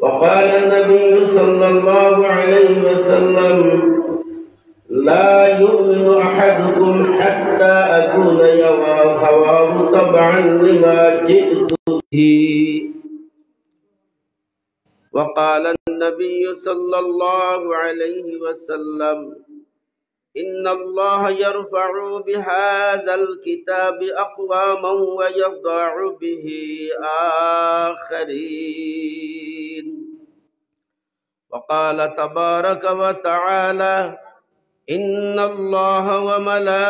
وقال النبي صلى الله عليه وسلم لا يؤمن أحدكم حتى أكون يرى هواه تبعا لما جئت به. وقال النبي صلى الله عليه وسلم إن الله يرفع بهذا الكتاب أقواما ويضع به آخرين. وقال تبارك وتعالى إن الله وملائكته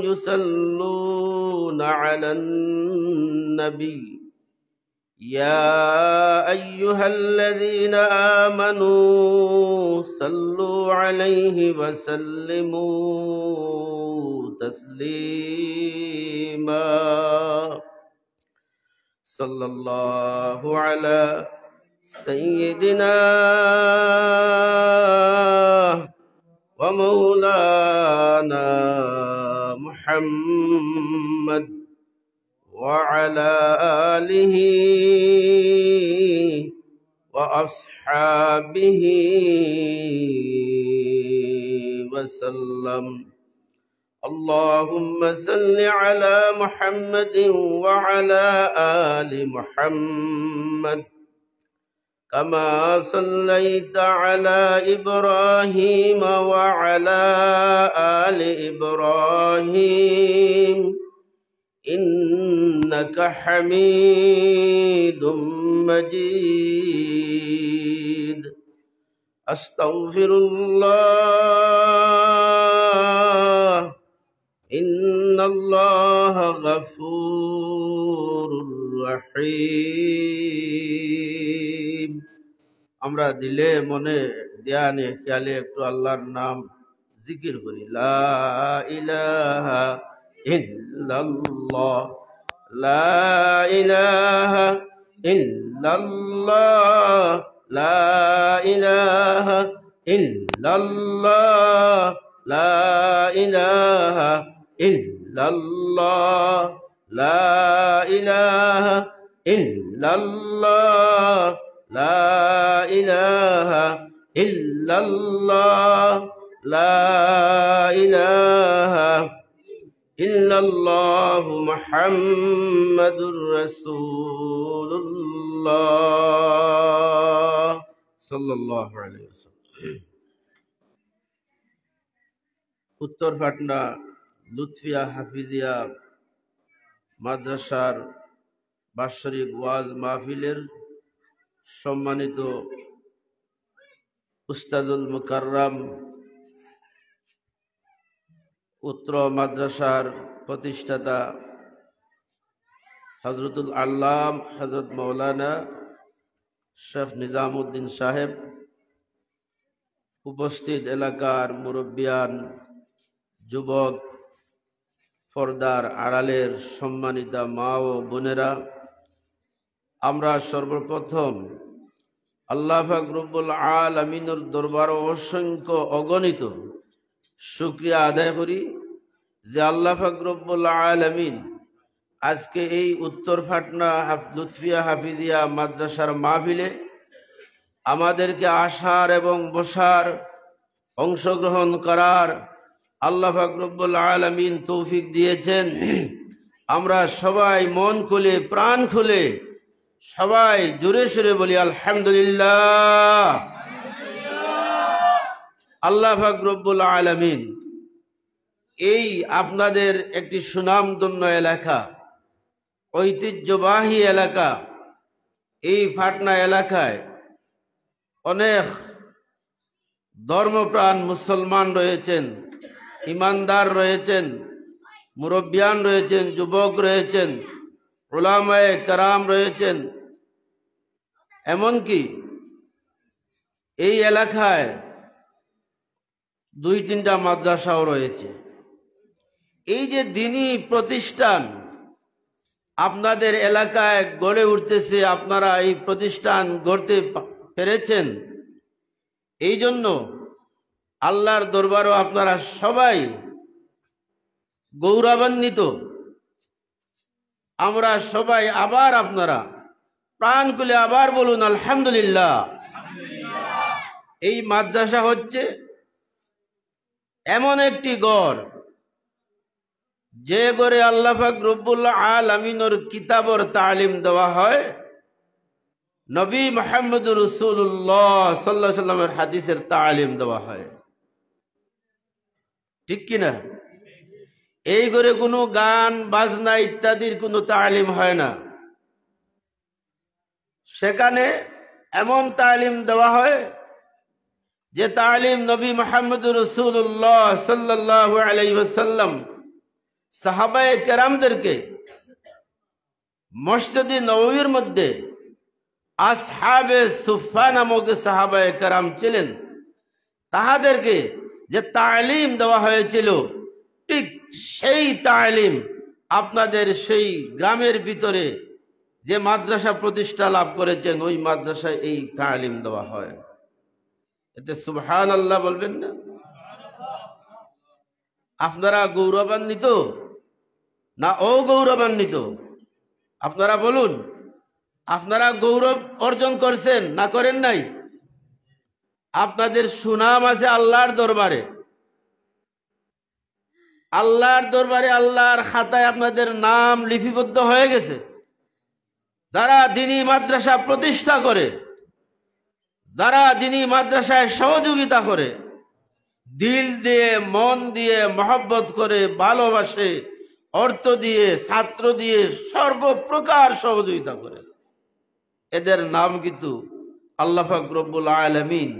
يصلون على النبي يا أيها الذين آمنوا صلوا عليه وسلموا تسليما. صلى الله على سيدنا ومولانا محمد وعلى آله وأصحابه وسلم. اللهم صل على محمد وعلى آل محمد كما صليت على إبراهيم وعلى آل إبراهيم إنك حميد مجيد. أستغفر الله إن الله غفور رحيم. আমরা দিলে মনে ধ্যানে খেয়ালে একটু আল্লাহর নাম জিকির করি। লা ইলাহা ইল্লাল্লাহ লা ইলাহা ইল্লাল্লাহ লা ইলাহা ইল্লাল্লাহ লা ইলাহা ইল্লাল্লাহ লা ইলাহা ইল্লাল্লাহ লা ইলাহা ইল্লাল্লাহ লা ইলাহা ইল্লাল্লাহ মুহাম্মাদুর রাসূলুল্লাহ সাল্লাল্লাহু আলাইহি ওয়াসাল্লাম। উত্তর পাটনা লুৎফিয়া হাফিজিয়া মাদ্রাসার বাৎসরিক ওয়াজ মাহফিলের সম্মানিত উস্তাদুল মুকাররম উত্তর মাদ্রাসার প্রতিষ্ঠাতা হযরতুল আল্লাম হযরত মাওলানা শেখ নিজামউদ্দিন সাহেব, উপস্থিত এলাকার মুরব্বিয়ান, যুবক, পর্দার আড়ালের সম্মানিতা মা ও বোনেরা, আমরা সর্বপ্রথম আল্লাহ পাক রব্বুল আলামিনের দরবারে অসংখ্য অগণিত শুকরিয়া আদায় করি যে আল্লাহ পাক রব্বুল আলামিন আজকে এই উত্তর পাটনা লুৎফিয়া হাফিজিয়া মাদ্রাসার মাহফিলে আমাদেরকে আসার এবং বসার, অংশগ্রহণ করার আল্লাহ পাক রব্বুল আলামিন তৌফিক দিয়েছেন। আমরা সবাই মন খুলে প্রাণ খুলে সবাই জোরে সোরে বলি আলহামদুলিল্লাহ। আল্লাহ পাক রব্বুল আলামিন এই আপনাদের একটি সুনামধন্য এলাকা, ঐতিহ্যবাহী এলাকা, এই পাটনা এলাকায় অনেক ধর্মপ্রাণ মুসলমান রয়েছেন, ইমানদার রয়েছেন, মুরব্বিয়ান রয়েছেন, যুবক রয়েছেন, উলামায়ে কেরাম রয়েছেন, এমনকি এই এলাকায় 2-3টা মাদ্রাসাও রয়েছে। এই যে দ্বীনি প্রতিষ্ঠান আপনাদের এলাকায় গড়ে উঠতেছে, আপনারা এই প্রতিষ্ঠান গড়তে পেরেছেন, এই জন্য আল্লাহর দরবারও আপনারা সবাই গৌরবান্বিত। আমরা সবাই আবার আপনারা প্রাণ খুলে আবার বলুন আলহামদুলিল্লাহ। এই মাদ্রাসা হচ্ছে এমন একটি ঘর, যে ঘরে আল্লাহ পাক রব্বুল আলামিনের কিতাবর তালিম দেওয়া হয়, নবী মুহাম্মদ রাসূলুল্লাহ সাল্লাল্লাহু আলাইহি ওয়াসাল্লামের হাদিসের তালিম দেওয়া হয়, ঠিক কিনা? এই ঘরে কোনো গান বাজনা ইত্যাদির কোনো তালিম হয় না। সেখানে এমন তালিম দেওয়া হয় যে তালিম নবী মুহাম্মদ রাসূলুল্লাহ সাল্লাল্লাহু আলাইহি ওয়াসাল্লাম সাহাবায়ে কেরামদেরকে মসজিদে নববীর মধ্যে আসহাবে সুফফা নামক সাহাবায়ে কেরাম ছিলেন, তাহাদেরকে যে তালিম দেওয়া হয়েছিল, ঠিক সেই তালিম আপনাদের সেই গ্রামের ভিতরে যে মাদ্রাসা প্রতিষ্ঠা লাভ করেছেন, ওই মাদ্রাসায় এই তালিম দেওয়া হয়। এতে সুবহানাল্লাহ বলবেন না? আপনারা গৌরবান্বিত না অগৌরবান্বিত? আপনারা বলুন, আপনারা গৌরব অর্জন করছেন না করেন নাই? আপনাদের সুনাম আছে আল্লাহর দরবারে, আল্লাহর দরবারে আল্লাহর খাতায় আপনাদের নাম লিপিবদ্ধ হয়ে গেছে। যারা দ্বীনি মাদ্রাসা প্রতিষ্ঠা করে, যারা দ্বীনি মাদ্রাসায় সহযোগিতা করে, দিল দিয়ে মন দিয়ে মহব্বত করে ভালোবাসে, অর্থ দিয়ে ছাত্র দিয়ে সর্বপ্রকার সহযোগিতা করে, এদের নাম কিন্তু আল্লাহ পাক রব্বুল আলামিন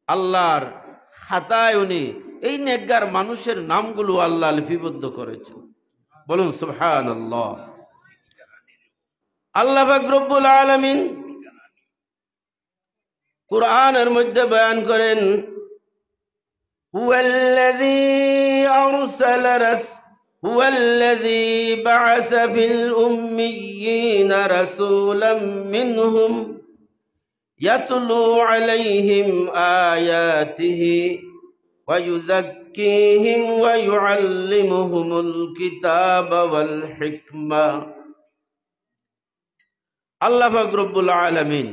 আল্লাহর খাতায় উনি এই নেককার মানুষের নামগুলো আল্লাহ লিপিবদ্ধ করেছেন। বলুন সুবহানাল্লাহ। আল্লাহ পাক রব্বুল আলামিন কুরআনের মধ্যে বয়ান করেন, হুয়াল্লাযী বা'আসা ফিল উম্মিয়্যিনা রাসূলাম মিনহুম ইয়াতলু আলাইহিম আয়াতিহি ওয়া ইউযাক্কিহিম ওয়া ইউআল্লিমুহুমুল কিতাবা ওয়াল হিকমা। আল্লাহ পাক রব্বুল আলামিন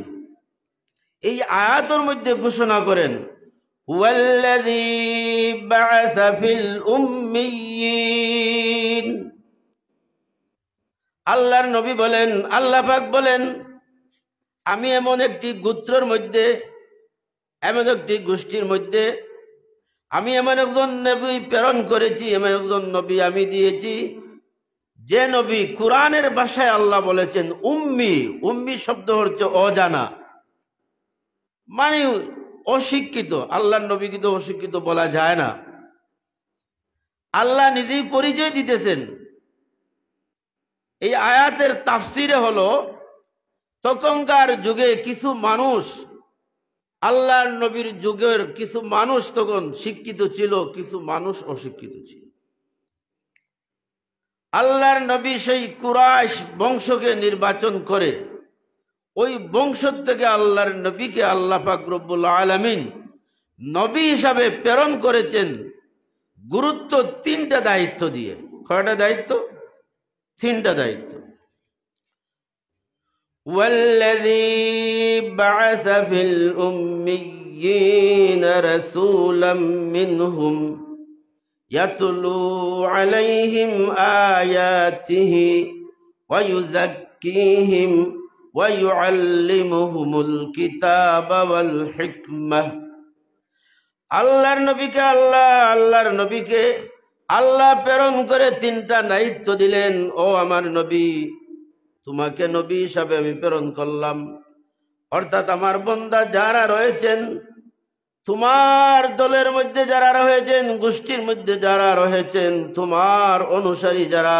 এই আয়াতের মধ্যে ঘোষণা করেন, হুয়াল্লাযী বা'আসা ফিল উম্মিয়্যিন। আল্লাহর নবী বলেন, আল্লাহ পাক বলেন, আমি এমন একটি গোত্রের মধ্যে, এমন একটি গোষ্ঠীর মধ্যে আমি এমন একজন নবী প্রেরণ করেছি, এমন একজন নবী আমি দিয়েছি, যে নবী কুরআনের ভাষায় আল্লাহ বলেছেন উম্মি। উম্মি শব্দ হচ্ছে অজানা, মানে অশিক্ষিত। আল্লাহর নবী কিন্তু অশিক্ষিত বলা যায় না। আল্লাহ নিজেই পরিচয় দিতেছেন। এই আয়াতের তাফসিরে হলো, তখনকার যুগে কিছু মানুষ, আল্লাহর নবীর যুগের কিছু মানুষ তখন শিক্ষিত ছিল, কিছু মানুষ অশিক্ষিত ছিল। আল্লাহর নবী সেই কুরাইশ বংশকে নির্বাচন করে ওই বংশ থেকে আল্লাহর নবীকে আল্লাহ পাক রব্বুল আলামিন নবী হিসাবে প্রেরণ করেছেন গুরুত্ব তিনটা দায়িত্ব দিয়ে। কয়টা দায়িত্ব? তিনটা দায়িত্ব। ওয়াল্লাযী বা'আসা ফিল উম্মিয়্যিনা রাসূলাম মিনহুম ইয়াতলু আলাইহিম আয়াতিহি ওয়া ইউযাক্কিহিম ওয়া ইউআল্লিমুহুমুল কিতাবা ওয়াল হিকমাহ। আল্লাহর নবীকে আল্লাহ প্রেরণ করে তিনটা দায়িত্ব দিলেন। ও আমার নবী, তোমাকে নবী হিসাবে আমি প্রেরণ করলাম, অর্থাৎ আমার বান্দা যারা রয়েছেন, তোমার দলের মধ্যে যারা রয়েছেন, গোষ্ঠীর মধ্যে যারা রয়েছেন, তোমার অনুসারী যারা,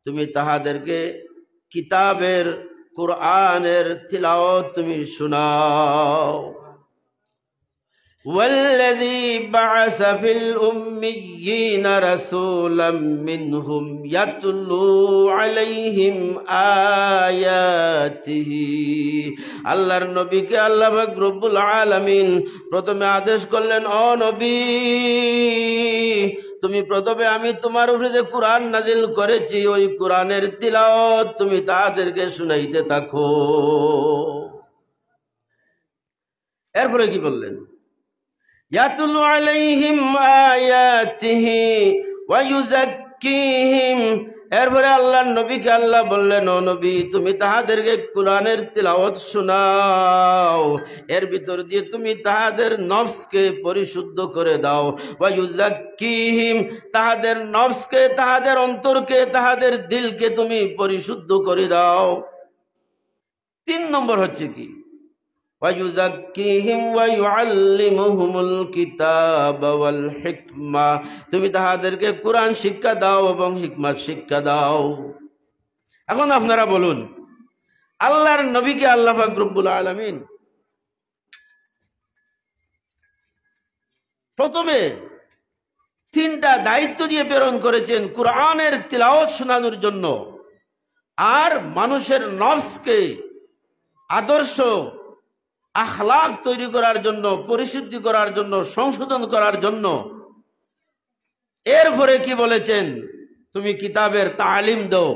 তুমি তাহাদেরকে কিতাবের কুরআনের তিলাওয়াত তুমি শোনাও। والذي بعث في الأميين رسولا منهم يتلو عليهم آياته। আল্লাহর নবীকে আল্লাহ পাক রব্বুল আলামিন প্রথমে আদেশ করলেন, ও নবী, তুমি প্রথমে আমি তোমার উপরে যে কোরআন নাজিল করেছি ওই কোরআনের তিলাওয়াত তুমি তাদেরকে শুনাইতে থাকো। এরপরে কি বললেন? ইয়াতুলু আলাইহিম আয়াতিহি ওয়া ইউযাক্কিহিম। এরপরে আল্লাহর নবীকে আল্লাহ বললেন, ও নবী তুমি তাহাদেরকে কোরআনের তিলাওয়াত শোনাও, এর ভিতর দিয়ে তুমি তাহাদের নফসকে পরিশুদ্ধ করে দাও। ওয়া ইউযাক্কিহিম, তাহাদের নফসকে, তাহাদের অন্তরকে, তাহাদের দিলকে তুমি পরিশুদ্ধ করে দাও। 3 নম্বর হচ্ছে কি? ওয়ায়ুযাক্কিহিম ওয়া ইউআল্লিমুহুমুল কিতাবা ওয়াল হিকমা, তুমি তাহাদেরকে কোরআন শিক্ষা দাও এবং হিকমত শিক্ষা দাও। এখন আপনারা বলুন, আল্লাহর নবীকে আল্লাহ পাক রব্বুল আলামিন প্রথমে 3টা দায়িত্ব দিয়ে প্রেরণ করেছেন কোরআনের তিলাওয়াত শোনানোর জন্য, আর মানুষের নফসকে আদর্শ আখলাক তৈরি করার জন্য, পরিশুদ্ধি করার জন্য, সংশোধন করার জন্য। এরপরে কি বলেছেন? তুমি কিতাবের তালিম দাও,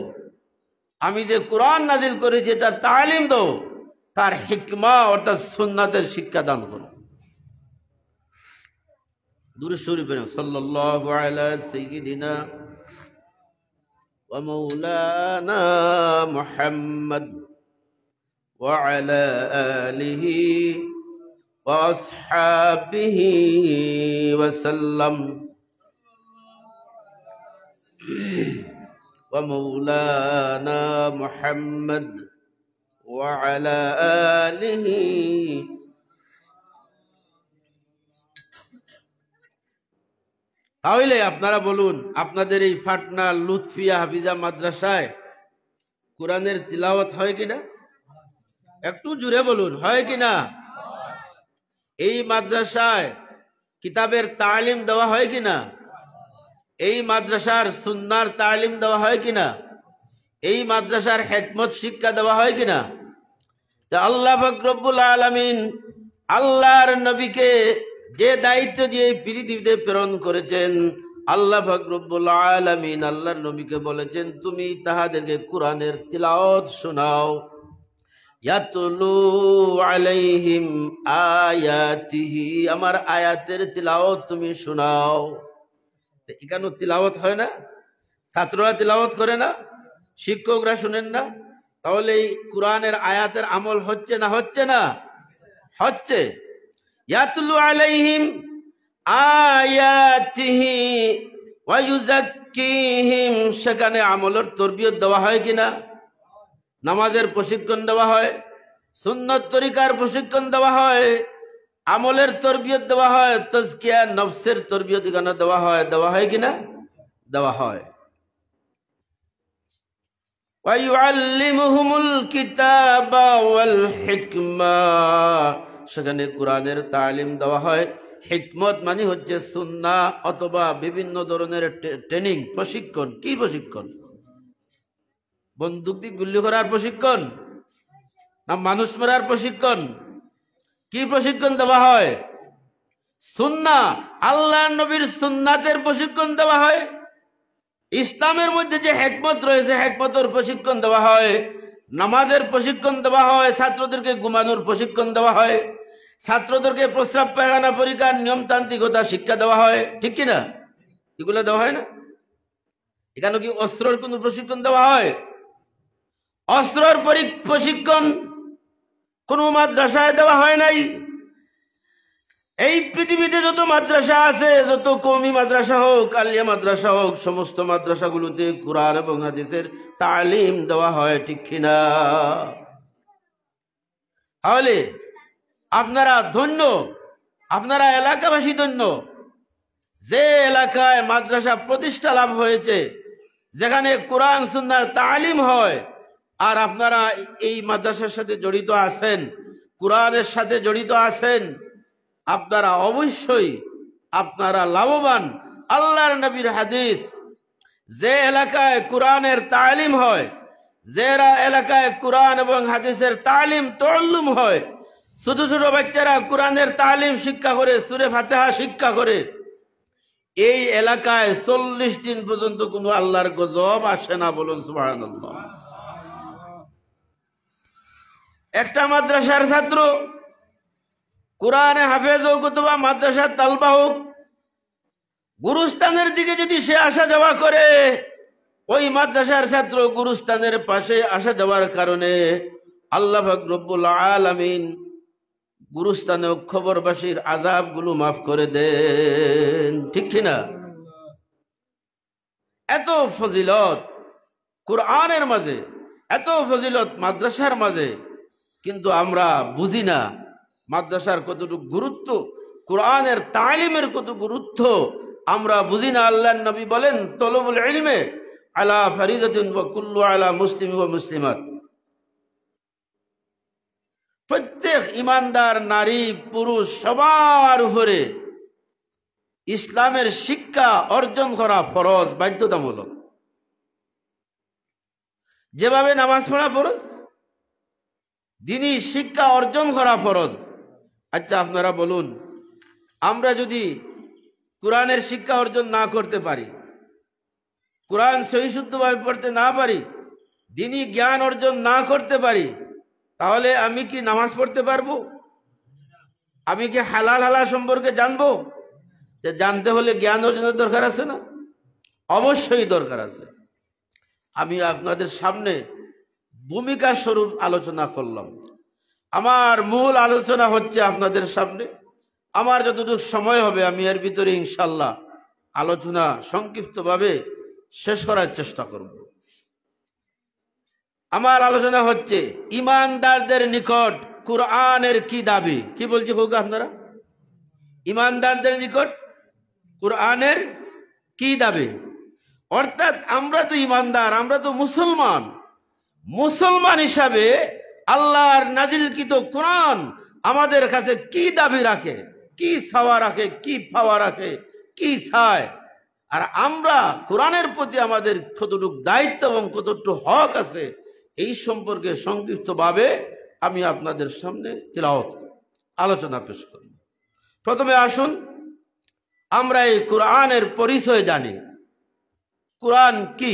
আমি যে কোরআন নাজিল করেছি তার তালিম দাও, তার হিকমা অর্থাৎ সুন্নাতের শিক্ষা দান করো। দুরূদ শরীফ পড়েন, সাল্লাল্লাহু আলা সাইয়্যিদিনা ওয়া মাওলানা মুহাম্মদ وعلى آله وأصحابه وسلم ومولانا محمد وعلى آله। তাহলে আপনারা বলুন, আপনাদের এই পাটনা লুৎফিয়া হাফিজা মাদ্রাসায় কোরআনের তিলাওয়াত হয় কিনা? একটু জোরে বলুন, হয় কিনা? এই মাদ্রাসায় কিতাবের তালিম দেওয়া হয় কিনা? এই মাদ্রাসার সুন্নার তালিম দেওয়া হয় কিনা? এই মাদ্রাসার হিকমত শিক্ষা দেওয়া হয় কিনা? তা আল্লাহ পাক রব্বুল আলামিন আল্লাহর নবীকে যে দায়িত্ব দিয়ে পৃথিবীতে প্রেরণ করেছেন, আল্লাহ পাক রব্বুল আলামিন আল্লাহর নবীকে বলেছেন তুমি তাহাদেরকে কোরআনের তিলাওয়াত শোনাও। ইয়াতুলু আলাইহিম আয়াতিহি, আমার আয়াতের তিলাওয়াত তুমি শোনাও। এখানে তিলাওয়াত হয় না? ছাত্ররা তিলাওয়াত করে না? শিক্ষকরা শুনেন না? তাহলে এই কোরআনের আয়াতের আমল হচ্ছে না হচ্ছে না? হচ্ছে। ইয়াতুলু আলাইহিম আয়াতিহি ওয়া ইউযাক্কিহিম, সেখানে আমলের তরবিয়ত দেওয়া হয় কিনা? নামাজের প্রশিক্ষণ দেওয়া হয়, সুন্নত তরিকার প্রশিক্ষণ দেওয়া হয়, আমলের তরবিয়ত দেওয়া হয়, তাজকিয়া নফসের তরবিয়ত এখানে দেওয়া হয় কিনা? দেওয়া হয়। ওয়া ইউআল্লিমুহুমুল কিতাবা ওয়াল হিকমা, সেখানে কোরআনের তালিম দেওয়া হয়। হিকমত মানে হচ্ছে সুন্নাহ অথবা বিভিন্ন ধরনের ট্রেনিং, প্রশিক্ষণ। কি প্রশিক্ষণ? বন্দুক দিয়ে গুলি করার প্রশিক্ষণ না মানুষ মারার প্রশিক্ষণ? কি প্রশিক্ষণ দেওয়া হয়? সুন্নাহ, আল্লাহর নবীর সুন্নাতের প্রশিক্ষণ দেওয়া হয়। ইসলামের মধ্যে যে হিকমত রয়েছে হিকমতের প্রশিক্ষণ দেওয়া হয়। নামাজের প্রশিক্ষণ দেওয়া হয়, ছাত্রদেরকে ঘুমানোর প্রশিক্ষণ দেওয়া হয়, ছাত্রদেরকে প্রস্রাব পায়খানা পরীক্ষার নিয়মতান্ত্রিকতা শিক্ষা দেওয়া হয়, ঠিক কিনা? এগুলো দেওয়া হয় না? এখানে কি অস্ত্রের কোন প্রশিক্ষণ দেওয়া হয়? অস্ত্রের প্রশিক্ষণ কোন মাদ্রাসায় দেওয়া হয় নাই। এই পৃথিবীতে যত মাদ্রাসা আছে, যত কওমি মাদ্রাসা হোক, আলিয়া মাদ্রাসা হোক, সমস্ত মাদ্রাসাগুলোতে কুরআন এবং হাদিসের তালিম দেওয়া হয়, ঠিক কিনা? তাহলে আপনারা ধন্য, আপনারা এলাকাবাসী ধন্য, যে এলাকায় মাদ্রাসা প্রতিষ্ঠা লাভ হয়েছে, যেখানে কোরআন সুন্নাহর তালিম হয়, আর আপনারা এই মাদ্রাসার সাথে জড়িত আছেন, কোরআনের সাথে জড়িত আছেন, আপনারা অবশ্যই আপনারা লাভবান। আল্লাহর নবীর হাদিস, যে এলাকায় কোরআনের তালিম হয়, যে এলাকায় কোরআন এবং হাদিসের তালিম তাআল্লুম হয়, ছোট ছোট বাচ্চারা কোরআনের তালিম শিক্ষা করে, সূরা ফাতিহা শিক্ষা করে, এই এলাকায় 40 দিন পর্যন্ত কোনো আল্লাহর গজব আসে না, বলুন সুবহানাল্লাহ। একটা মাদ্রাসার ছাত্র কোরআনে হাফেজ হোক অথবা মাদ্রাসার তালবা হোক, গুরুস্থানের দিকে যদি সে আসা যাওয়া করে, ওই মাদ্রাসার ছাত্র গুরুস্থানের পাশে আসা যাওয়ার কারণে আল্লাহ পাক রব্বুল আলামিন গুরুস্থানে খবরবাসীর আযাব গুলো মাফ করে দেন, ঠিক কিনা? এত ফজিলত কোরআনের মাঝে, এত ফজিলত মাদ্রাসার মাঝে, কিন্তু আমরা বুঝি না মাদ্রাসার কতটুকু গুরুত্ব, কোরআনের তালিমের কত গুরুত্ব আমরা বুঝি না। আল্লাহর নবী বলেন, তলবুল ইলমে আলা ফরিদাতিন ওয়া কুল্লু আলা মুসলিম ওয়া মুসলিমাত। প্রত্যেক ইমানদার নারী পুরুষ সবার উপরে ইসলামের শিক্ষা অর্জন করা ফরজ, বাধ্যতামূলক। যেভাবে নামাজ পড়া ফরজ, দ্বীনি শিক্ষা অর্জন করা ফরজ। আচ্ছা আপনারা বলুন, আমরা যদি কোরআনের শিক্ষা অর্জন না করতে পারি, কোরআন সহিশুদ্ধভাবে পড়তে না পারি, দ্বীনি জ্ঞান অর্জন না করতে পারি, তাহলে আমি কি নামাজ পড়তে পারবো? আমি কি হালাল হালাল সম্পর্কে জানবো? যে জানতে হলে জ্ঞান অর্জনের দরকার আছে না? অবশ্যই দরকার আছে। আমি আপনাদের সামনে ভূমিকা স্বরূপ আলোচনা করলাম। আমার মূল আলোচনা হচ্ছে আপনাদের সামনে, আমার যতটুকু সময় হবে আমি এর ভিতরে ইনশাল্লাহ আলোচনা সংক্ষিপ্তভাবে শেষ করার চেষ্টা করব। আমার আলোচনা হচ্ছে ইমানদারদের নিকট কুরআনের কি দাবি। কি বলছি হোক আপনারা? ইমানদারদের নিকট কুরআনের কি দাবি? অর্থাৎ আমরা তো ইমানদার, আমরা তো মুসলমান। মুসলমান হিসাবে আল্লাহর নাজিলকৃত কোরআন আমাদের কাছে কি দাবি রাখে, কি চাওয়া রাখে, কি পাওয়া রাখে, কি চায়, আর আমরা কোরআনের প্রতি আমাদের কতটুকু দায়িত্ব এবং কতটুকু হক আছে, এই সম্পর্কে সংক্ষিপ্তভাবে আমি আপনাদের সামনে তিলাওয়াত আলোচনা পেশ করব। প্রথমে আসুন আমরা এই কোরআনের পরিচয় জানি। কোরআন কি?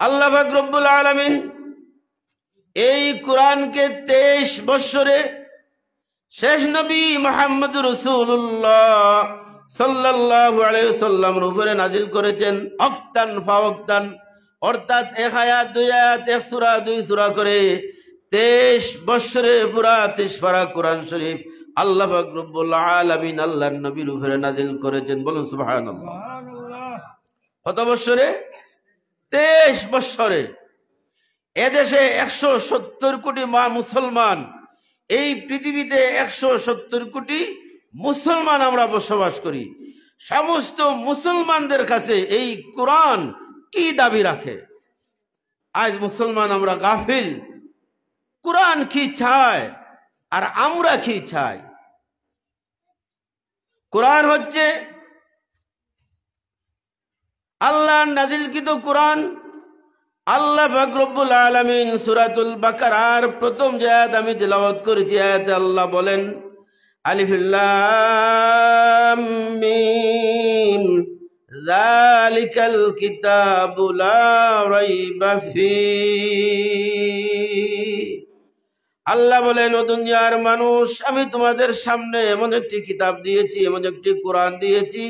আল্লাহ পাক রব্বুল আলামিন এই কোরআনকে 23 বৎসরে শেষ নবী মুহাম্মদ রাসূলুল্লাহ সাল্লাল্লাহু আলাইহি ওয়াসাল্লামের উপরে নাজিল করেছেন অক্তান ফাওক্তান, অর্থাৎ 1 আয়াত 2 আয়াত 1 সূরা 2 সূরা করে 23 বৎসরে পুরা 23 পারা কোরআন শরীফ আল্লাহ পাক রব্বুল আলামিন আল্লাহর নবীর উপরে নাজিল করেছেন। বলুন সুবহানাল্লাহ। কত বৎসরে? 23 বৎসরে। এদেশে 170 কোটি মুসলমান, এই পৃথিবীতে 170 কোটি মুসলমান আমরা বসবাস করি। সমস্ত মুসলমানদের কাছে এই কোরআন কি দাবি রাখে? আজ মুসলমান আমরা গাফিল। কোরআন কি চায় আর আমরা কি চাই? কোরআন হচ্ছে আল্লাহর নাজিলকৃত কোরআন। আল্লাহ পাক রব্বুল আলামিন সূরাতুল বাকারার প্রথম যে আয়াত আমি তেলাওয়াত করেছি, আয়াতে আল্লাহ বলেন, আলিফ লাম মিম যালিকাল কিতাবু লা রাইবা ফীহি। আল্লাহ বলেন, ও দুনিয়ার মানুষ, আমি তোমাদের সামনে এমন একটি কিতাব দিয়েছি, এমন একটি কোরআন দিয়েছি,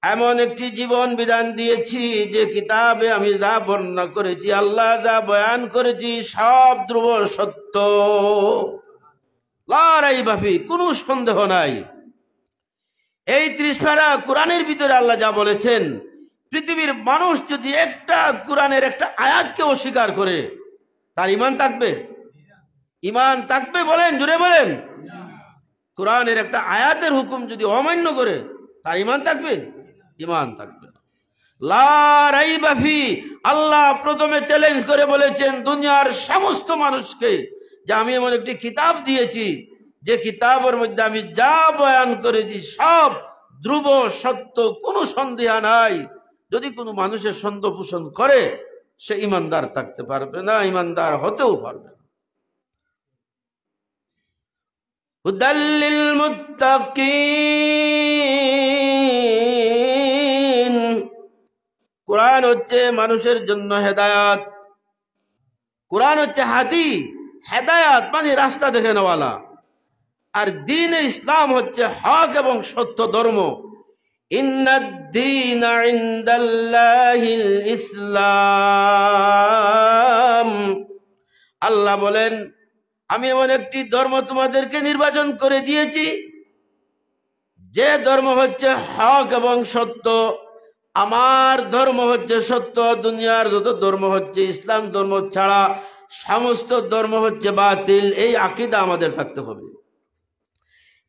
এমন একটি জীবন বিধান দিয়েছি যে কিতাবে আমি যা বর্ণনা করেছি, আল্লাহ যা বয়ান করেছি, সব ধ্রুব সত্য, লা রাইবা ফীহি, কোনো সন্দেহ নাই। এই 30 পারা কোরআনের ভিতরে আল্লাহ যা বলেছেন, পৃথিবীর মানুষ যদি একটা কোরআনের একটা আয়াতকে অস্বীকার করে, তার ঈমান থাকবে? ঈমান থাকবে? বলেন, জোরে বলেন। কোরআনের একটা আয়াতের হুকুম যদি অমান্য করে, তার ঈমান থাকবে? ঈমান থাকবে না। লা রাইবা ফীহি, আল্লাহ প্রথমে চ্যালেঞ্জ করে বলেছেন দুনিয়ার সমস্ত মানুষকে যে আমি এমন একটি কিতাব দিয়েছি যে কিতাবের মধ্যে আমি যা বয়ান করেছি সব ধ্রুব সত্য, কোনো সন্দেহ নাই। যদি কোনো মানুষের সন্দেহ পোষণ করে, সে ঈমানদার থাকতে পারবে না, ঈমানদার হতেও পারবে না। হুদাল্লিল মুত্তাকিন। কোরআন হচ্ছে মানুষের জন্য হেদায়াত, কোরআন হচ্ছে হাদি। হেদায়াত মানে রাস্তা দেখে নেওয়ালা, আর দ্বীন ইসলাম হচ্ছে হক এবং সত্য ধর্ম। ইন্নাদ-দীনা ইনদাল্লাহিল ইসলাম। আল্লাহ বলেন, আমি এমন একটি ধর্ম তোমাদেরকে নির্বাচন করে দিয়েছি, যে ধর্ম হচ্ছে হক এবং সত্য। আমার ধর্ম হচ্ছে সত্য, দুনিয়ার যত ধর্ম হচ্ছে ইসলাম ধর্ম ছাড়া সমস্ত ধর্ম হচ্ছে বাতিল। এই আকীদা আমাদের থাকতে হবে।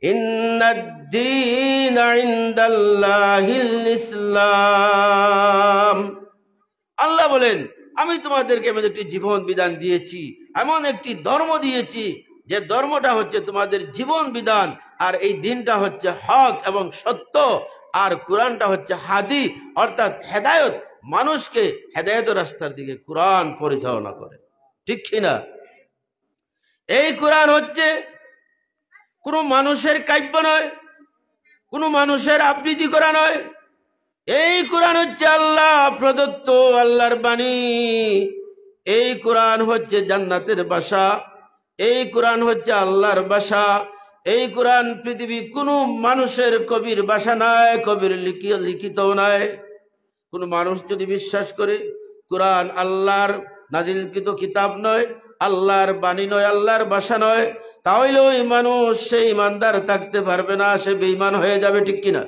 ইন্নাদ-দীনা ইনদাল্লাহিল ইসলাম। আল্লাহ বলেন, আমি তোমাদেরকে এমন একটি জীবন বিধান দিয়েছি, এমন একটি ধর্ম দিয়েছি, যে ধর্মটা হচ্ছে তোমাদের জীবন বিধান, আর এই দিনটা হচ্ছে হক এবং সত্য, আর কোরআনটা হচ্ছে হাদি অর্থাৎ হেদায়ত। মানুষকে হেদায়তের রাস্তার দিকে কোরআন পরিচালনা করে, ঠিক কিনা? এই কোরআন হচ্ছে কোনো মানুষের কাব্য নয়, কোনো মানুষের আবৃত্তি করা নয়। এই কোরআন হচ্ছে আল্লাহ প্রদত্ত, আল্লাহর বাণী। এই কোরআন হচ্ছে জান্নাতের বাসা, এই কোরআন হচ্ছে আল্লাহর বাসা। এই কোরআন পৃথিবী কোনো মানুষের কবির বাসা নয়, কবির লিখিত নয়। কোনো মানুষ যদি বিশ্বাস করে কোরআন আল্লাহর নাজিলকৃত কিতাব নয়, আল্লাহর বাণী নয়, আল্লাহর বাসা নয়, তাহলে ওই মানুষ সেই ইমানদার থাকতে পারবে না, সে বেঈমান হয়ে যাবে, ঠিক কিনা?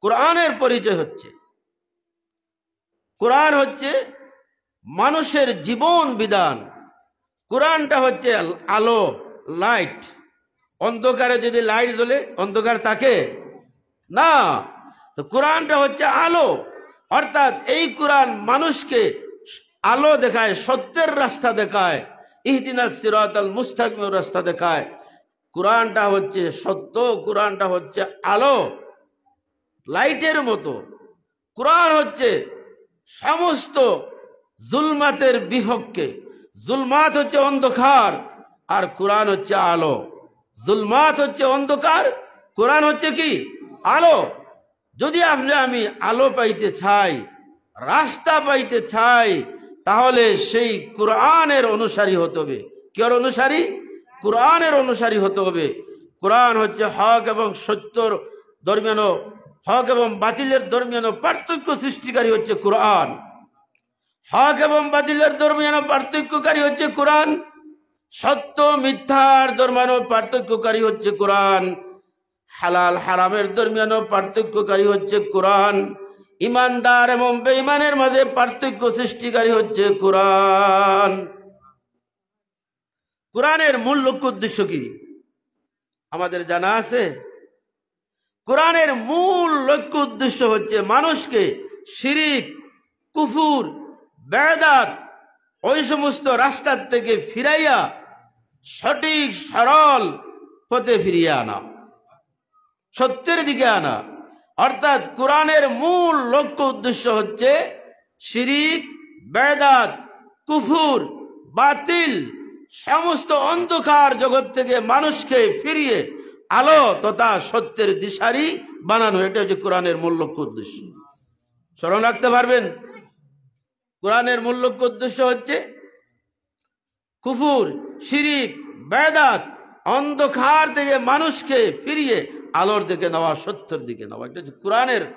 কোরআনের পরিচয় হচ্ছে, কোরআন হচ্ছে মানুষের জীবন বিধান। কোরআনটা হচ্ছে আলো, লাইট। অন্ধকারে যদি লাইট জ্বলে অন্ধকার থাকে না, তো কোরআনটা হচ্ছে আলো। অর্থাৎ এই কোরআন মানুষকে আলো দেখায়, সত্যের রাস্তা দেখায়, ইহদিনাস সিরাতাল মুস্তাকিমের রাস্তা দেখায়। কোরআনটা হচ্ছে সত্য, কোরআনটা হচ্ছে আলো, লাইটের মতো। কোরআন হচ্ছে সমস্ত জুলমাতের বিপক্ষে। জুলমাত হচ্ছে অন্ধকার, আর কোরআন হচ্ছে আলো। জুলমাত হচ্ছে অন্ধকার, কোরআন হচ্ছে কি? আলো। যদি আমি আলো পাইতে চাই, রাস্তা পাইতে চাই, তাহলে সেই কোরআনের অনুসারী হতে হবে। কি অনুসারী? কোরআনের অনুসারী হতে হবে। কোরআন হচ্ছে হক এবং সত্যর দরমিয়ান, হক এবং বাতিলের দরমিয়ান পার্থক্য সৃষ্টিকারী হচ্ছে কোরআন। হক এবং বাতিলের দরমিয়ান পার্থক্যকারী হচ্ছে কোরআন। সত্য মিথ্যার দরমিয়ান পার্থক্যকারী হচ্ছে কোরআন। হালাল হারামের দরমিয়ান পার্থক্যকারী হচ্ছে কোরআন। ইমানদার এবং বেঈমানের মাঝে পার্থক্য সৃষ্টিকারী হচ্ছে কোরআন। কোরআনের মূল লক্ষ্য উদ্দেশ্য কি আমাদের জানা আছে? কোরআনের মূল লক্ষ্য উদ্দেশ্য হচ্ছে মানুষকে শিরিক, কুফুর, বেদাত ওই সমস্ত রাস্তার থেকে ফিরাইয়া সঠিক সরল পথে ফিরিয়ে আনা, সত্যের দিকে আনা। অর্থাৎ কোরআনের মূল লক্ষ্য উদ্দেশ্য হচ্ছে শিরিক, বেদাত, কুফুর, বাতিল সমস্ত অন্ধকার জগৎ থেকে মানুষকে ফিরিয়ে আলো তথা সত্যের দিশারি বানানো। এটা হচ্ছে কোরআনের মূল লক্ষ্য উদ্দেশ্য। স্মরণ রাখতে পারবেন? কোরআনের মূল লক্ষ্য উদ্দেশ্য হচ্ছে কুফুর, শিরিক, বেদাত অন্ধকার থেকে মানুষকে ফিরিয়ে আলোর দিকে নেওয়া, সত্যের দিকে নেওয়া। এটা হচ্ছে কোরআনের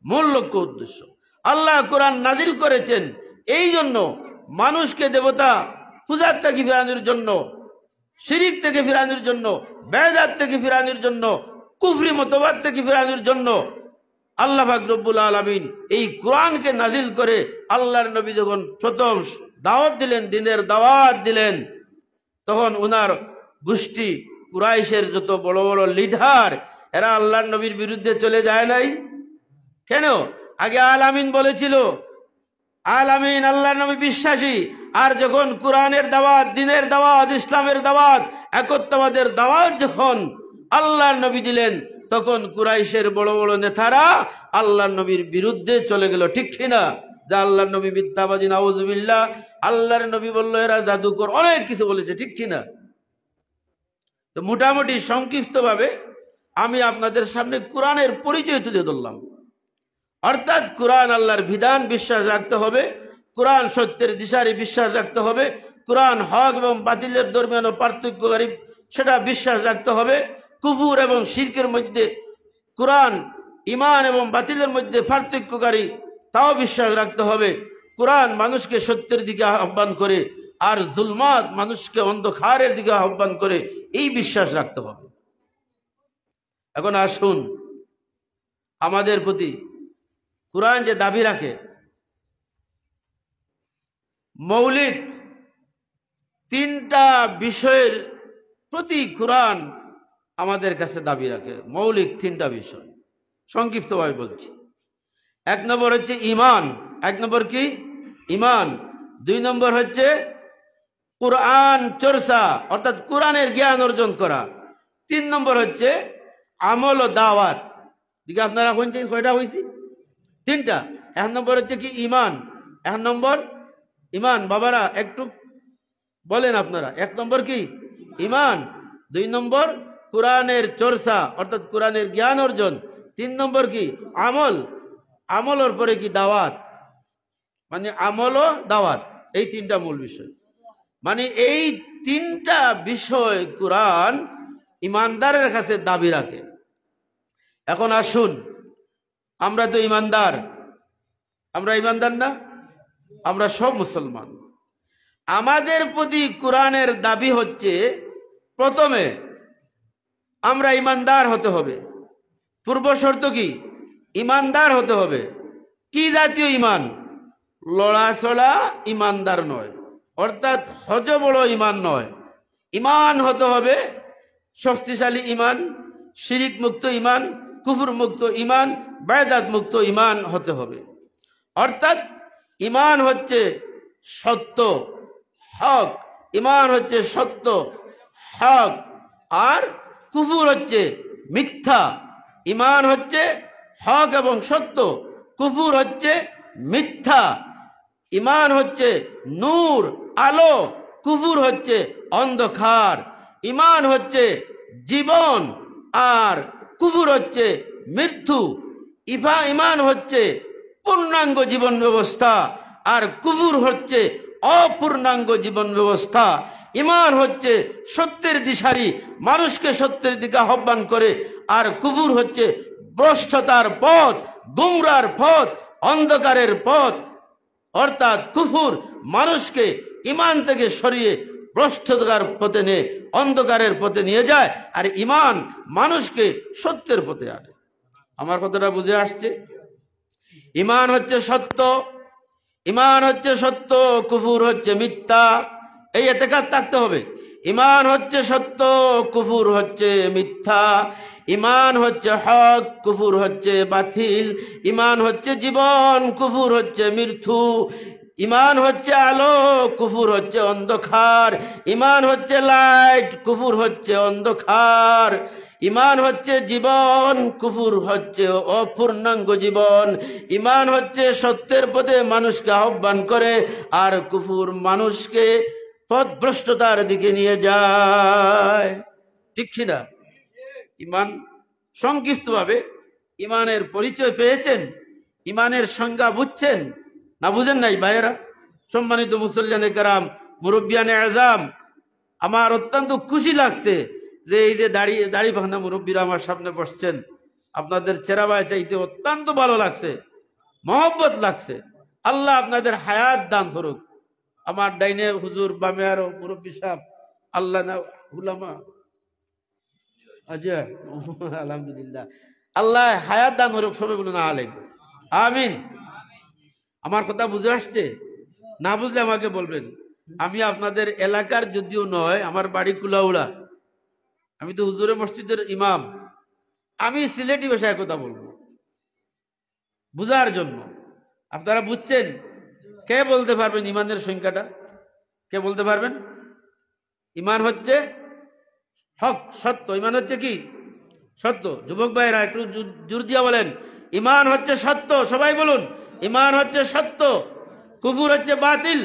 মূল লক্ষ্য উদ্দেশ্য। আল্লাহ কোরআন নাজিল করেছেন এই জন্য মানুষকে দেবতা পূজার থেকে ফিরানোর জন্য, শিরিক থেকে ফিরানোর জন্য, বেদাত থেকে ফিরানোর জন্য, কুফরি মতবাদ থেকে ফিরানোর জন্য। আল্লাহ পাক রব্বুল আলামিন এই কোরআনকে নাজিল করে আল্লাহর নবী যখন প্রথম দাওয়াত দিলেন, দিনের দাওয়াত দিলেন, তখন উনার গোষ্ঠী কুরাইশের যত বড় বড় লিডার এরা আল্লাহর নবীর বিরুদ্ধে চলে যায় নাই কেন? আগে আল আমিন বলেছিল, আল আমিন আল্লাহর নবী বিশ্বাসী। আর যখন কোরআনের দাওয়াত, দিনের দাওয়াত, ইসলামের দাওয়াত, একত্ববাদের দাওয়াত যখন আল্লাহর নবী দিলেন, তখন কুরাইশের বড় বড় নেতারা আল্লাহর নবীর বিরুদ্ধে চলে গেল, ঠিক কিনা? যা আল্লাহর নবী মিথ্যাবাদী, নাউজুবিল্লাহ। আল্লাহর নবী বলল এরা জাদুকর, অনেক কিছু বলেছে, ঠিক কিনা? তো মোটামুটি সংক্ষিপ্তভাবে আমি আপনাদের সামনে কোরআনের পরিচয় তুলে ধরলাম। অর্থাৎ কোরআন আল্লাহর বিধান বিশ্বাস রাখতে হবে, কোরআন সত্যের দিশারি বিশ্বাস রাখতে হবে, কোরআন হক এবং বাতিলের দরমিয়ান পার্থক্যকারী সেটা বিশ্বাস রাখতে হবে, কুফর এবং শিরকের মধ্যে কোরআন ঈমান এবং বাতিলের মধ্যে পার্থক্যকারী তাও বিশ্বাস রাখতে হবে। কোরআন মানুষকে সত্যের দিকে আহ্বান করে আর জুলমাত মানুষকে অন্ধকারের দিকে আহ্বান করে, এই বিশ্বাস রাখতে হবে। এখন আসুন, আমাদের প্রতি কোরআন যে দাবি রাখে মৌলিক তিনটা বিষয়ের প্রতি কোরআন আমাদের কাছে দাবি রাখে, মৌলিক তিনটা বিষয় সংক্ষিপ্তভাবে বলছি। এক নম্বর হচ্ছে ঈমান। এক নম্বর কি? ঈমান। দুই নম্বর হচ্ছে কোরআন চর্চা, অর্থাৎ কোরআনের জ্ঞান অর্জন করা। তিন নম্বর হচ্ছে আমল ও দাওয়াত। দিকে আপনারা কয়টা হয়েছি? তিনটা। এক নম্বর হচ্ছে কি? ঈমান। এক নম্বর ঈমান। বাবারা একটু বলেন আপনারা, এক নম্বর কি? ঈমান। দুই নম্বর কোরআনের চর্চা, অর্থাৎ কোরআনের জ্ঞান অর্জন। তিন নম্বর কি? আমল। আমলের পরে কি? দাওয়াত। মানে আমল ও দাওয়াত, এই তিনটা মূল বিষয়। মানে এই তিনটা বিষয় কোরআন ইমানদারের কাছে দাবি রাখে। এখন আসুন, আমরা তো ইমানদার, আমরা ইমানদার না? আমরা সব মুসলমান। আমাদের প্রতি কোরআনের দাবি হচ্ছে প্রথমে আমরা ইমানদার হতে হবে। পূর্ব শর্ত কি? ইমানদার হতে হবে। কি জাতীয় ইমান? লড়াচড়া ইমানদার নয়, অর্থাৎ হজবড় ইমান নয়। ইমান হতে হবে শক্তিশালী ইমান, শিরিক মুক্ত ইমান, কুফর মুক্ত ইমান, বেদাত মুক্ত ইমান হতে হবে। অর্থাৎ ইমান হচ্ছে সত্য, হক। ইমান হচ্ছে সত্য, হক, আর কুফর হচ্ছে মিথ্যা। ইমান হচ্ছে হক এবং সত্য, কুফর হচ্ছে মিথ্যা। ইমান হচ্ছে নূর, আলো, কুফর হচ্ছে অন্ধকার। ইমান হচ্ছে জীবন আর কুফর হচ্ছে মৃত্যু। ইমান হচ্ছে পূর্ণাঙ্গ জীবন ব্যবস্থা আর কুফর হচ্ছে অপূর্ণাঙ্গ জীবন ব্যবস্থা। ইমান হচ্ছে সত্যের দিশারি, মানুষকে সত্যের দিকে আহ্বান করে, আর কুফর হচ্ছে ভ্রষ্টতার পথ, গুমরার পথ, অন্ধকারের পথ। অর্থাৎ কুফর মানুষকে ইমান থেকে সরিয়ে ভ্রষ্টতার পথে নিয়ে অন্ধকারের পথে নিয়ে যায়, আর ইমান মানুষকে সত্যের পথে আনে। আমার কথাটা বুঝে আসছে? ইমান হচ্ছে সত্য, ইমান হচ্ছে সত্য, কুফর হচ্ছে মিথ্যা। এই এতেকাদ থাকতে হবে। ইমান হচ্ছে সত্য, কুফর হচ্ছে মিথ্যা। ইমান হচ্ছে হক, কুফর হচ্ছে বাতিল। ইমান হচ্ছে জীবন, কুফর হচ্ছে মৃত্যু। ইমান হচ্ছে আলো, কুফর হচ্ছে অন্ধকার। ইমান হচ্ছে লাইট, কুফর হচ্ছে অন্ধকার। ইমান হচ্ছে জীবন, কুফর হচ্ছে অপূর্ণাঙ্গ জীবন। ইমান হচ্ছে সত্যের পথে মানুষকে আহ্বান করে, আর কুফর মানুষকে পথভ্রষ্টতার দিকে নিয়ে যায়। ঠিক কিনা? ইমান সংক্ষিপ্তভাবে ইমানের পরিচয় পেয়েছেন? ইমানের সংজ্ঞা বুঝছেন না বুঝেন নাই? ভাইয়েরা, সম্মানিত মুসল্লিয়ানে কেরাম, মুরব্বিয়ানে আযম, আমার অত্যন্ত খুশি লাগছে যে এই যে দাড়ি ভাঙা মুরব্বীরা আমার সামনে বসছেন, আপনাদের চেহারা বায় চাইতে অত্যন্ত ভালো লাগছে, মহব্বত লাগছে। আল্লাহ আপনাদের হায়াত দান করুক। আমার ডাইনে হুজুর, বামে আরো মুরব্বী সাহেব, আল্লাহ না উলামা, আচ্ছা আলহামদুলিল্লাহ, আল্লাহ হায়াত দান করুক। সবাই বলুন আলেম, আমিন। আমার কথা বুঝে আসছে? না বুঝলে আমাকে বলবেন। আমি আপনাদের এলাকার যদিও নয়, আমার বাড়ি কুলাউড়া, আমি তো হুজুরে মসজিদের ইমাম। আমি সিলেটি ভাষায় কথা বলবো বুঝার জন্য। আপনারা বুঝছেন? কে বলতে পারবেন ইমানের সংখ্যাটা? কে বলতে পারবেন? ইমান হচ্ছে হক, সত্য। ইমান হচ্ছে কি? সত্য। যুবক ভাইরা একটু জোর দিয়া বলেন, ইমান হচ্ছে সত্য। সবাই বলুন, ইমান হচ্ছে সত্য। কুফর হচ্ছে বাতিল।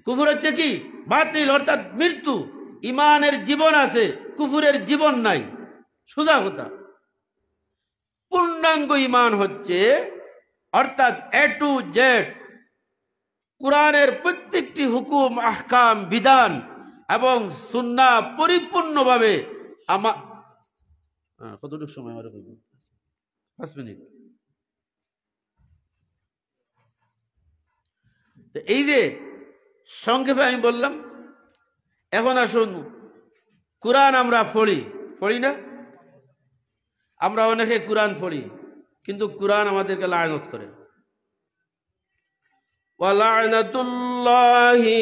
কুফর হচ্ছে কি? বাতিল, অর্থাৎ মৃত্যু। ইমানের জীবন আছে, কুফুরের জীবন নাই। সোজা কথা, পূর্ণাঙ্গ ঈমান হচ্ছে অর্থাৎ এ টু জেড কুরআনের প্রত্যেকটি হুকুম, আহকাম, বিধান এবং সুন্নাহ পরিপূর্ণভাবে কতটুকু সময় আমার 5 মিনিট। এই যে সংক্ষেপে আমি বললাম, এখন আসুন কুরআন আমরা পড়ি না? আমরা অনেকে কুরআন পড়ি, কিন্তু কুরআন আমাদেরকে লায়নত করে। ওয়ালা'নাতুল্লাহি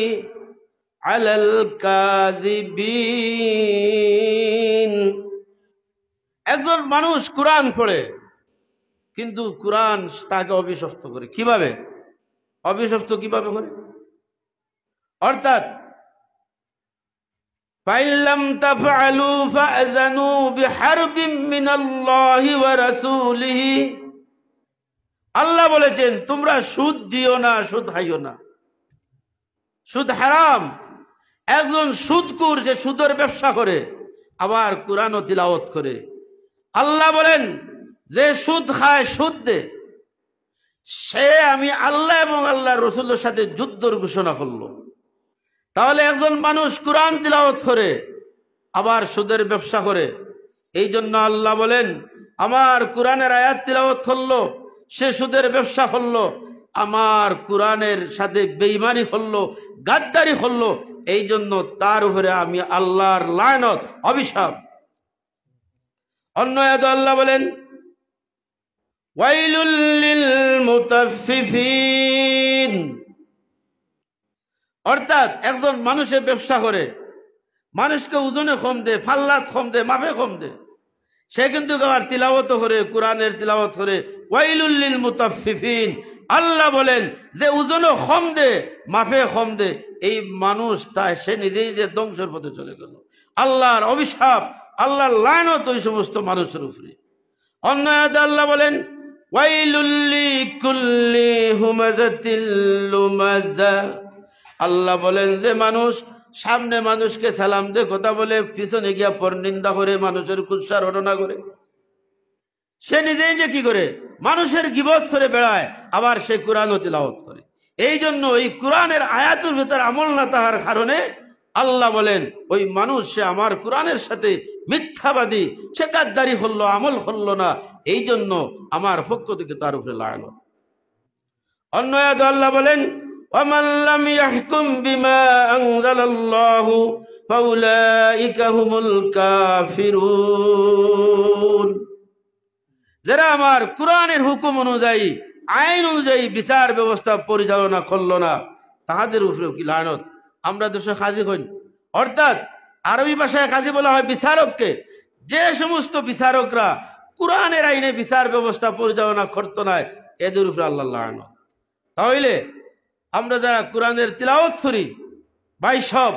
আলাল কাযিবিন। একজন মানুষ কুরআন পড়ে, কিন্তু কুরআন তাকে অভিশপ্ত করে। কিভাবে অভিশপ্ত কিভাবে করে? অর্থাৎ ফাইল্লাম তাফআলু ফাআযানু বিহারবিন মিনাল্লাহি ওয়া রাসূলিহি। আল্লাহ বলেছেন তোমরা সুদ দিও না, সুদ খাইও না, সুদ হারাম। একজন সুদখোর, যে সুদের ব্যবসা করে আবার কুরআনও তিলাওয়াত করে। আল্লাহ বলেন যে সুদ খায়, সুদ দে, সে আমি আল্লাহ এবং আল্লাহর রাসূলের সাথে যুদ্ধের ঘোষণা করলো। তাহলে একজন মানুষ কুরআন তিলাওয়াত করে আবার সুদের ব্যবসা করে, এই জন্য আল্লাহ বলেন আমার কুরআনের আয়াত তিলাওয়াত করলো, সে সুদের ব্যবসা করলো, আমার কুরআনের সাথে বেঈমানি করলো, গাদ্দারি করলো, এই জন্য তার উপরে আমি আল্লাহর লানত, অভিশাপ। অন্য আয়াতে আল্লাহ বলেন ওয়াইলুল লিল মুতাফফিফিন। অর্থাৎ একজন মানুষের ব্যবসা করে, মানুষকে ওজনে কম দে, ফাল্লাত কম দে, মাপে কম দে, সে কিন্তু আবার তিলাওয়াত করে, কোরআনের তিলাওয়াত করে। ওয়াইলুল লিল মুতাফফিফিন। আল্লাহ বলেন যে ওজনে কম দে, মাপে কম দে, এই মানুষ সে নিজেই যে ধ্বংসের পথে চলে গেল। আল্লাহর অভিশাপ, আল্লাহর লানত ওই সমস্ত মানুষের উপরে। অন্য আয়াতে আল্লাহ বলেন ওয়াইলুল লিকুল্লি হুমাযাতিল লুমাযা। আল্লাহ বলেন যে মানুষ সামনে মানুষকে সালাম দিয়ে কথা বলে, পিছনে গিয়া পরনিন্দা করে, মানুষের কুৎসা রটনা করে, সে নিজেই যে কি করে মানুষের গীবত করে বেড়ায়, আবার সে কুরআন তিলাওয়াত করে। এই জন্য এই কুরআনের আয়াতের ভিতর আমল না থাকার কারণে আল্লাহ বলেন ওই মানুষ, সে আমার কুরআনের সাথে মিথ্যাবাদী, সে গাদ্দারি করলো, আমল করলো না, এই জন্য আমার পক্ষ থেকে তার উপরে লানত। অন্য আয়াতে আল্লাহ বলেন وَمَنْ لَمْ يَحْكُمْ بِمَا أَنزَلَ اللَّهُ فَأُولَئِكَ هُمُ الْكَافِرُونَ। যারা আমার কুরআনের হুকুম অনুযায়ী, আইন অনুযায়ী বিচার ব্যবস্থা পরিচালনা করলো না, তাহাদের উপরে কি লানত। আমরা দেশে কাজী হই, অর্থাৎ আরবি ভাষায় কাজী বলা হয় বিচারককে। যে সমস্ত বিচারকরা কুরআনের আইনে বিচার ব্যবস্থা পরিচালনা করতো না, এদের উপরে আল্লাহ লানত। তাহলে আমরা যারা কোরআনের তিলাওয়াত করি, ভাই সব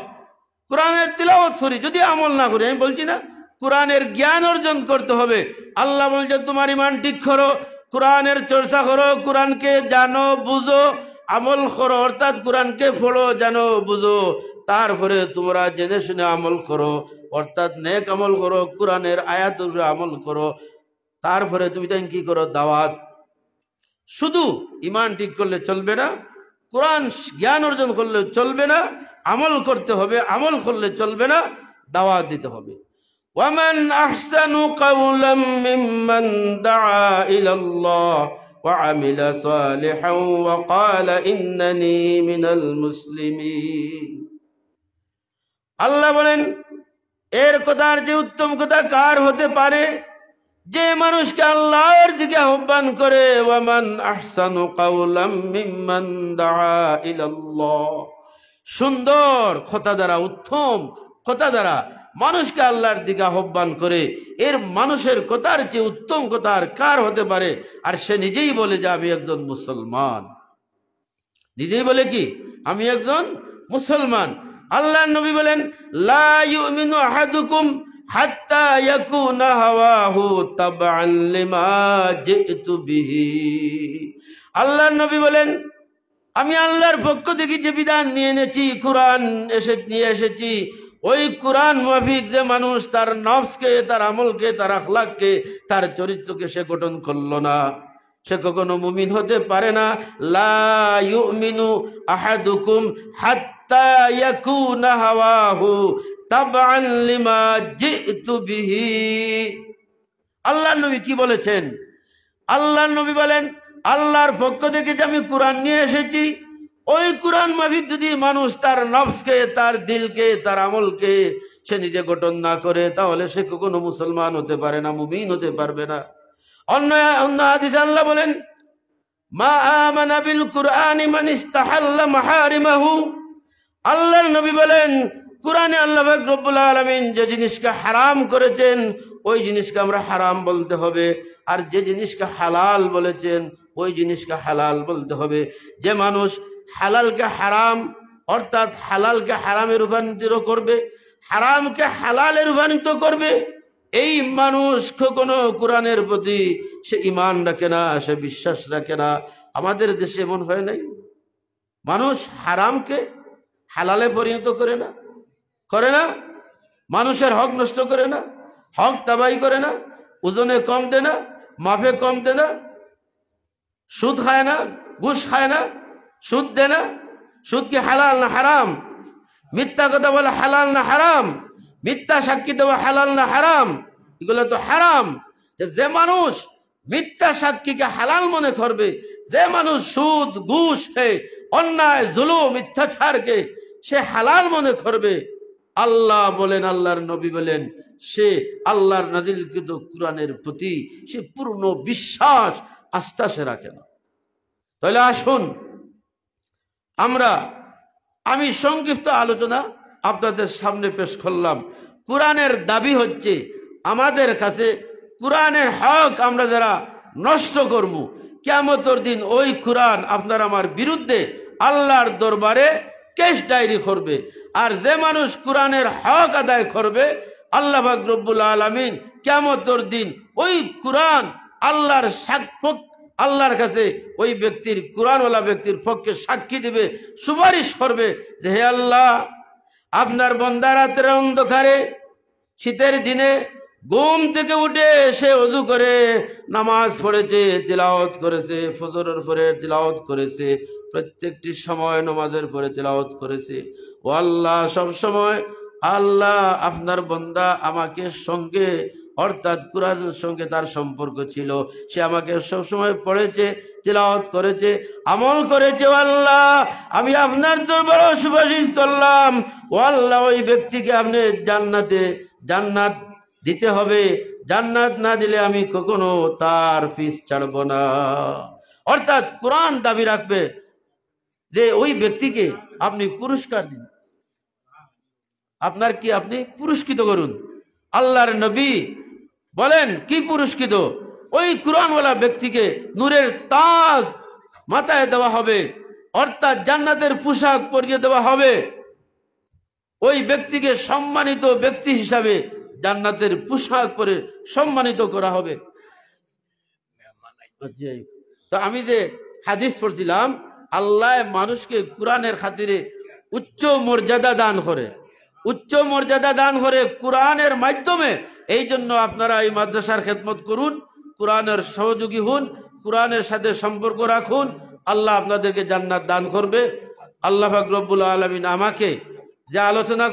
কোরআনের তিলাওয়াত করি, যদি আমল না করি, আমি বলছি না কোরআনের জ্ঞান অর্জন করতে হবে। আল্লাহ বলছে তোমার ঈমান ঠিক করো, কোরআনের চর্চা করো, কোরআনকে জানো, বুঝো, আমল করো, অর্থাৎ কোরআনকে পড়ো, জানো, বুঝো, তারপরে তোমরা জেনে শুনে আমল করো, অর্থাৎ নেক আমল করো, কোরআনের আয়াতের উপরে আমল করো, তারপরে তুমি তাই কি করো, দাওয়াত। শুধু ঈমান ঠিক করলে চলবে না, কোরআন জ্ঞান অর্জন করলে চলবে না, আমল করতে হবে, আমল করলে চলবে না, দাওয়াত দিতে হবে। ওয়ামান আহসানু কাওলাম মিম্মান দাআ ইলাল্লাহ ওয়া আমিলা সালিহান ওয়া ক্বালা ইন্নানি মিনাল মুসলিমিন। আল্লাহ বলেন এর কথার যে উত্তম কথা কার হতে পারে, যে মানুষকে আল্লাহর দিকে আহ্বান করে। ওয়ামান আহসানু কাওলাম মিম্মান দাআ ইলাল্লাহ। সুন্দর কথা দ্বারা, উত্তম কথা দ্বারা মানুষকে আল্লাহর দিকে আহ্বান করে, এর মানুষের কথার চেয়ে উত্তম কথা আর কার হতে পারে? আর সে নিজেই বলে যে আমি একজন মুসলমান, নিজেই বলে কি আমি একজন মুসলমান। আল্লাহর নবী বলেন লা ইউমিনু আহাদুকুম হাত্তা ইয়াকুনা হাওয়াহু তাবআন লিমা জিতু বিহি। আল্লাহর নবী বলেন আমি আল্লাহর পক্ষ থেকে যে বিধান নিয়ে এনেছি, কোরআন নিয়ে এসেছি, ওই কোরআন মাফিক যে মানুষ তার নফসকে, তার আমলকে, তার আখলাককে, তার চরিত্রকে সে গঠন করলো না, সে কখনো মুমিন হতে পারে না। লা ইউমিনু আহাদুকুম হাত্তা ইয়াকুনা হাওয়াহু তাবআন লিমা জিতু বিহি। আল্লাহর নবী কি বলেছেন? আল্লাহর নবী বলেন, আল্লাহর পক্ষ থেকে যে আমি কোরআন নিয়ে এসেছি, ওই কোরআন মাফিক যদি মানুষ তার নফসকে, তার দিলকে, তার আমলকে সে নিজে গঠন না করে, তাহলে সে কখনো মুসলমান হতে পারে না, মুমিন হতে পারবে না। অন্য হাদিসে আল্লাহ বলেন, মা আমানা বিল কুরআনি মান ইস্তাহাল্লা মাহারিমাহু। আল্লাহর নবী বলেন, কুরআনে আল্লাহ পাক রব্বুল আলামিন যে জিনিসকে হারাম করেছেন ওই জিনিসকে আমরা হারাম বলতে হবে, আর যে জিনিসকে হালাল বলেছেন ওই জিনিসকে হালাল বলতে হবে। যে মানুষ হালালকে হারাম অর্থাৎ হালালকে হারামে রূপান্তরিত করবে, হারামকে হালালে রূপান্তরিত করবে, এই মানুষ কোনো কোরআনের প্রতি সে ঈমান রাখে না, সে বিশ্বাস রাখে না। আমাদের দেশে এমন হয় নাই? মানুষ হারামকে হালালে পরিণত করে না, করে না? মানুষের হক নষ্ট করে না, হক তাবাই করে না, ওজনে কম দেয় না, মাপে কম দেয় না, সুদ খায় না, ঘুষ খায় না, সুদ দেয় না। সুদ কি হালাল না হারাম? মিথ্যা কথা বলে হালাল না হারাম? মিথ্যা সাক্ষী দেওয়া হালাল না হারাম? এগুলো তো হারাম। যে মানুষ মিথ্যা সাক্ষীকে হালাল মনে করবে, যে মানুষ সুদ ঘুষ খেয়ে অন্যায় জুলুম মিথ্যাচারকে সে হালাল মনে করবে, আল্লাহ বলেন, আল্লাহর নবী বলেন, সে আল্লাহর নাজিলকৃত কোরআনের প্রতি সে পূর্ণ বিশ্বাস আস্থা সে রাখে না। তাহলে আসুন আমি সংক্ষিপ্ত আলোচনা আপনাদের সামনে পেশ করলাম। কোরআনের দাবি হচ্ছে আমাদের কাছে কোরআনের হক আমরা যারা নষ্ট করব, কিয়ামতের দিন ওই কোরআন আপনার আমার বিরুদ্ধে আল্লাহর দরবারে কেস ডায়েরি করবে। আর যে মানুষ কোরআনের হক আদায় করবে, আল্লাহ পাক রব্বুল আলামিন কিয়ামতের দিন ওই কোরআন আল্লাহর কাছে ওই ব্যক্তির, কোরআনওয়ালা ব্যক্তির পক্ষে সাক্ষী দিবে, সুপারিশ করবে যে হে আল্লাহ, আপনার বান্দা রাতের অন্ধকারে শীতের দিনে ঘুম থেকে উঠে সে ওযু করে নামাজ পড়েছে, তিলাওয়াত করেছে, ফজরের পরে তিলাওয়াত করেছে, প্রত্যেকটি সময় নামাজের পরে তিলাওয়াত করেছে। ও আল্লাহ, সব সময় আল্লাহ আপনার বান্দা আমাকে সঙ্গে অর্থাৎ কোরআনের সঙ্গে তার সম্পর্ক ছিল, সে আমাকে সবসময় পড়েছে, তিলাওয়াত করেছে, আমল করেছে। ও আল্লাহ, আমি আপনার দরবারে সুপারিশ করলাম, ও আল্লাহ, ওই ব্যক্তিকে আপনি জান্নাত দিতে হবে, জান্নাত না দিলে আমি কখনো তার ফিস ছাড়ব না। অর্থাৎ কোরআন দাবি রাখবে যে ওই ব্যক্তিকে আপনি পুরস্কার দিন, আপনার কি আপনি পুরস্কৃত করুন। আল্লাহর নবী বলেন কি পুরস্কৃত? ওই কোরআনওয়ালা ব্যক্তিকে নূরের তাজ মাথায় দেওয়া হবে, অর্থাৎ জান্নাতের পোশাক পরিয়ে দেওয়া হবে। ওই ব্যক্তিকে সম্মানিত ব্যক্তি হিসাবে জান্নাতের পোশাক পরে সম্মানিত করা হবে। তো আমি যে হাদিস পড়ছিলাম, আল্লাহ মানুষকে কোরআনের খাতিরে উচ্চ মর্যাদা দান করে, উচ্চ মর্যাদা দান করে কোরআনের মাধ্যমে। এই জন্য আপনারা এই মাদ্রাসার খেদমত করুন, কোরআনের সহযোগী হন, কোরআনের সাথে সম্পর্ক রাখুন, আল্লাহ আপনাদেরকে জান্নাত দান করবে। আল্লাহ পাক রব্বুল আলামিন আমাকে যে আলোচনা